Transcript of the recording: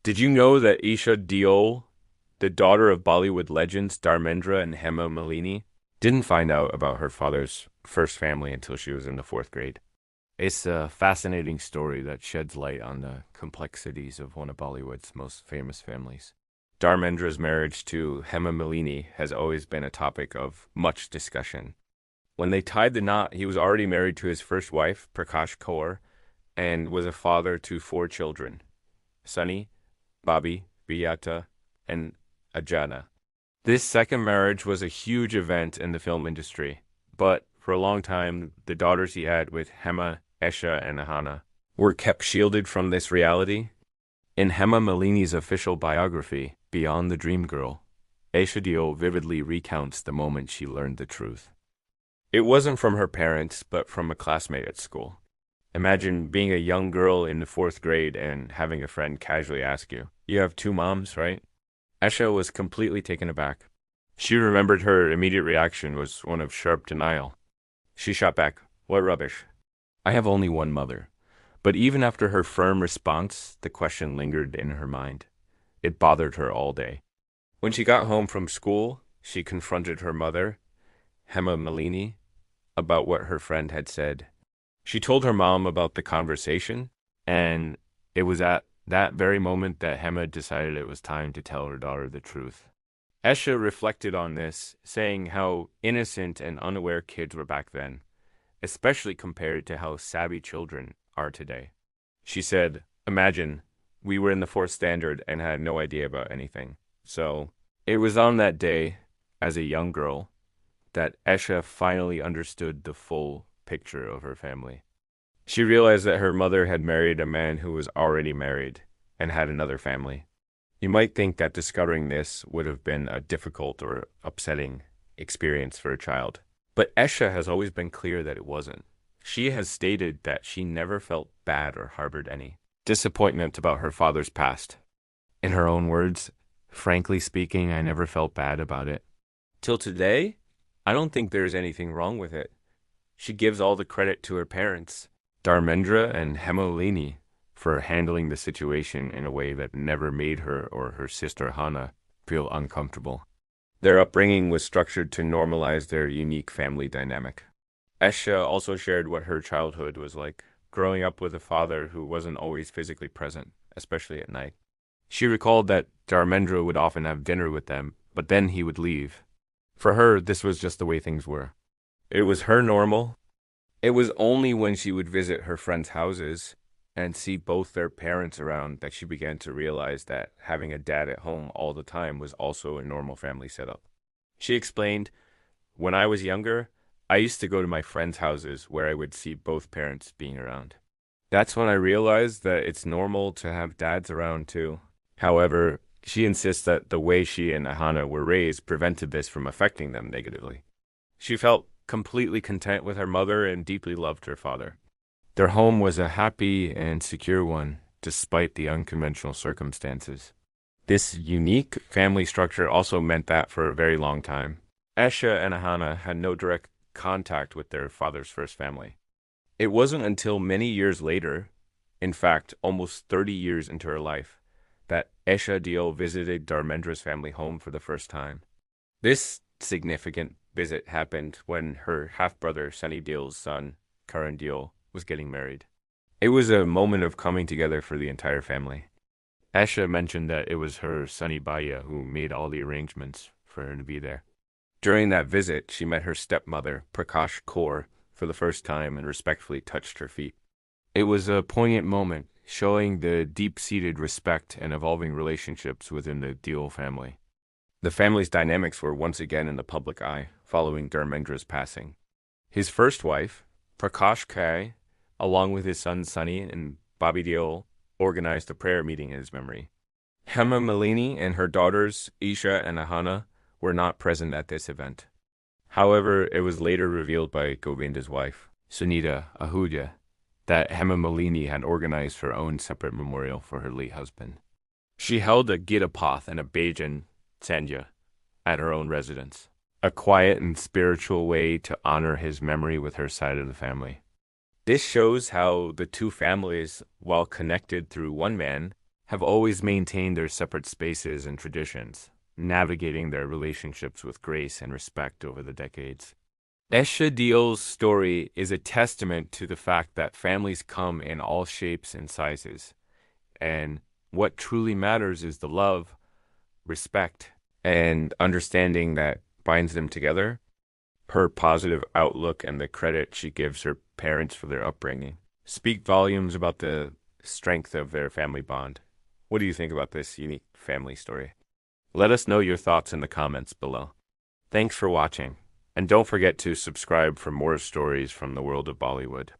Did you know that Esha Deol, the daughter of Bollywood legends Dharmendra and Hema Malini, didn't find out about her father's first family until she was in the fourth grade? It's a fascinating story that sheds light on the complexities of one of Bollywood's most famous families. Dharmendra's marriage to Hema Malini has always been a topic of much discussion. When they tied the knot, he was already married to his first wife, Prakash Kaur, and was a father to four children: Sunny, Bobby, Beata, and Ajana. This second marriage was a huge event in the film industry, but for a long time, the daughters he had with Hema, Esha, and Ahana were kept shielded from this reality. In Hema Malini's official biography, Beyond the Dream Girl, Esha Deol vividly recounts the moment she learned the truth. It wasn't from her parents, but from a classmate at school. Imagine being a young girl in the fourth grade and having a friend casually ask you, "You have two moms, right?" Esha was completely taken aback. She remembered her immediate reaction was one of sharp denial. She shot back, "What rubbish? I have only one mother." But even after her firm response, the question lingered in her mind. It bothered her all day. When she got home from school, she confronted her mother, Hema Malini, about what her friend had said. She told her mom about the conversation, and it was at that very moment that Hema decided it was time to tell her daughter the truth. Esha reflected on this, saying how innocent and unaware kids were back then, especially compared to how savvy children are today. She said, "Imagine, we were in the fourth standard and had no idea about anything." So, it was on that day, as a young girl, that Esha finally understood the full picture of her family. She realized that her mother had married a man who was already married and had another family. You might think that discovering this would have been a difficult or upsetting experience for a child, but Esha has always been clear that it wasn't. She has stated that she never felt bad or harbored any disappointment about her father's past. In her own words, "Frankly speaking, I never felt bad about it. Till today, I don't think there's anything wrong with it." She gives all the credit to her parents, Dharmendra and Hemalini, for handling the situation in a way that never made her or her sister Hana feel uncomfortable. Their upbringing was structured to normalize their unique family dynamic. Esha also shared what her childhood was like, growing up with a father who wasn't always physically present, especially at night. She recalled that Dharmendra would often have dinner with them, but then he would leave. For her, this was just the way things were. It was her normal. It was only when she would visit her friends' houses and see both their parents around that she began to realize that having a dad at home all the time was also a normal family setup. She explained, "When I was younger, I used to go to my friends' houses where I would see both parents being around. That's when I realized that it's normal to have dads around too." However, she insists that the way she and Ahana were raised prevented this from affecting them negatively. She felt completely content with her mother and deeply loved her father. Their home was a happy and secure one, despite the unconventional circumstances. This unique family structure also meant that for a very long time, Esha and Ahana had no direct contact with their father's first family. It wasn't until many years later, in fact, almost 30 years into her life, that Esha Deol visited Dharmendra's family home for the first time. This significant visit happened when her half-brother Sunny Deol's son, Karan Deol, was getting married. It was a moment of coming together for the entire family. Esha mentioned that it was her Sunny Baya who made all the arrangements for her to be there. During that visit, she met her stepmother, Prakash Kaur, for the first time and respectfully touched her feet. It was a poignant moment, showing the deep-seated respect and evolving relationships within the Deol family. The family's dynamics were once again in the public eye following Dharmendra's passing. His first wife, Prakash Kai, along with his son Sunny and Bobby Deol, organized a prayer meeting in his memory. Hema Malini and her daughters, Isha and Ahana, were not present at this event. However, it was later revealed by Govinda's wife, Sunita Ahuja, that Hema Malini had organized her own separate memorial for her late husband. She held a Gitapath and a Bhajan Sandhya at her own residence, a quiet and spiritual way to honor his memory with her side of the family. This shows how the two families, while connected through one man, have always maintained their separate spaces and traditions, navigating their relationships with grace and respect over the decades. Esha Deol's story is a testament to the fact that families come in all shapes and sizes, and what truly matters is the love, respect, and understanding that binds them together. Her positive outlook and the credit she gives her parents for their upbringing speak volumes about the strength of their family bond. What do you think about this unique family story? Let us know your thoughts in the comments below. Thanks for watching, and don't forget to subscribe for more stories from the world of Bollywood.